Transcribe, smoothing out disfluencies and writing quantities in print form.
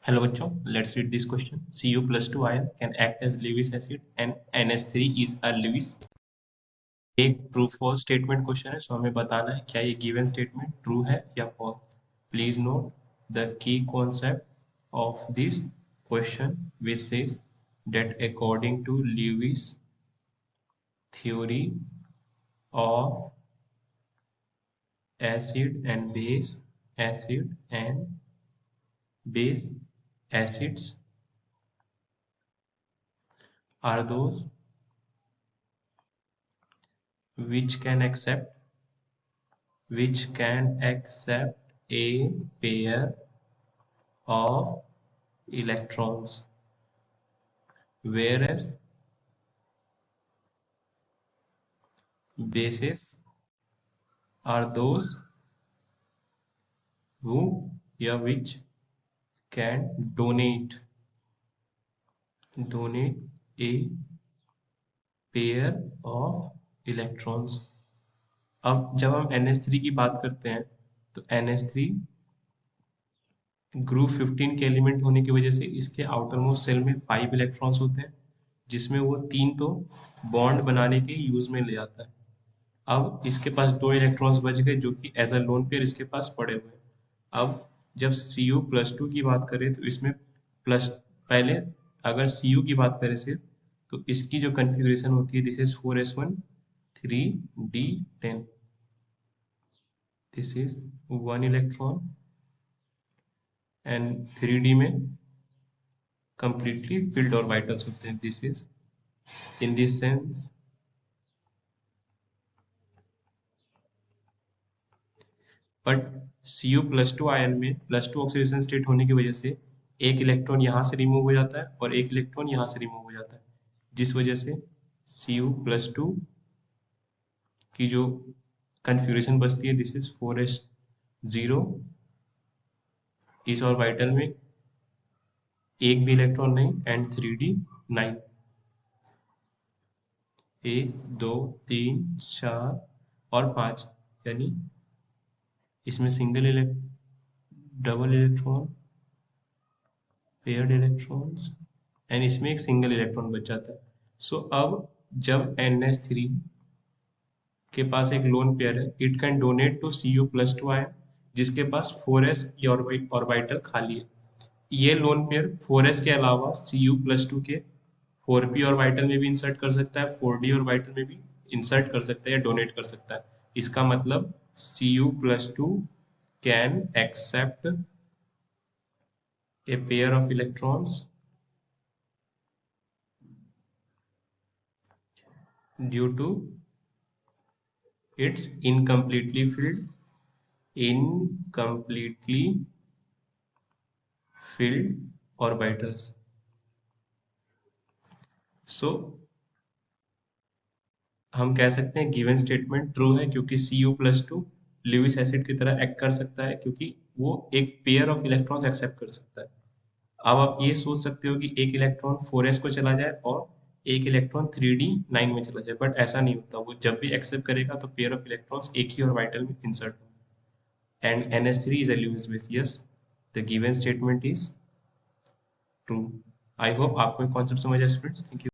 Hello बच्चों, let's read this question. Cu plus 2 ion can act as Lewis acid and NH3 is a Lewis. एक true false statement question है, सो हमें बताना है क्या ये गिवन स्टेटमेंट ट्रू है या false. Please note the key concept of this question which says that according to Lewis theory of acid and base acids are those which can accept a pair of electrons, whereas bases are those who which can donate a pair of electrons. अब जब हम NH3 की बात करते हैं तो NH3 group 15 के element होने की वजह से इसके आउटर मोस्ट सेल में 5 इलेक्ट्रॉन्स होते हैं, जिसमें वो 3 तो बॉन्ड बनाने के यूज में ले आता है. अब इसके पास 2 इलेक्ट्रॉन्स बच गए जो कि एज अ लोन पेयर इसके पास पड़े हुए हैं. अब जब Cu प्लस टू की बात करें तो इसमें प्लस पहले अगर Cu की बात करें सिर्फ तो इसकी जो कन्फिग्रेशन होती है this is 4s1 3d10. This is 1 electron and 3d में completely filled orbitals होते हैं. This is in this sense but Cu plus two ion में प्लस टू ऑक्सीडेशन स्टेट होने की वजह से एक इलेक्ट्रॉन यहाँ से रिमूव हो जाता है और एक इलेक्ट्रॉन यहाँ से रिमूव हो जाता है, जिस वजह से Cu प्लस टू की जो कन्फिग्रेशन बचती है दिस इज 4s0. इस ऑर्बिटल में एक भी इलेक्ट्रॉन नहीं एंड 3d9. 1 2 3 4 और 5 यानी इसमें double electron paired electrons and इसमें एक सिंगल इलेक्ट्रॉन बच जाता है. सो अब जब NH3 के पास एक लोन पेयर है it can donate to Cu plus two ion जिसके पास 4s ऑर्बिटल खाली है. ये लोन पेयर 4s के अलावा Cu प्लस टू के 4p ऑर्बिटल में भी इंसर्ट कर सकता है, 4d ऑर्बिटल में भी इंसर्ट कर सकता है या डोनेट कर सकता है. इसका मतलब Cu plus two can accept a pair of electrons due to its incompletely filled orbitals. So हम कह सकते हैं गिवन स्टेटमेंट ट्रू है क्योंकि Cu plus to Lewis acid की तरह एक्ट कर सकता है क्योंकि वो एक पेयर ऑफ इलेक्ट्रॉन्स एक्सेप्ट कर सकता है. अब आप ये सोच सकते हो कि एक इलेक्ट्रॉन 4s को चला जाए और एक इलेक्ट्रॉन 3d9 में चला जाए, बट ऐसा नहीं होता. वो जब भी एक्सेप्ट करेगा तो पेयर ऑफ इलेक्ट्रॉन्स एक ही ऑर्बिटल में इंसर्ट होंगे and NH3 is a Lewis base. Yes, the given statement is true. I hope आपको कॉन्सेप्ट समझ आया स्टूडेंट्स. Thank you.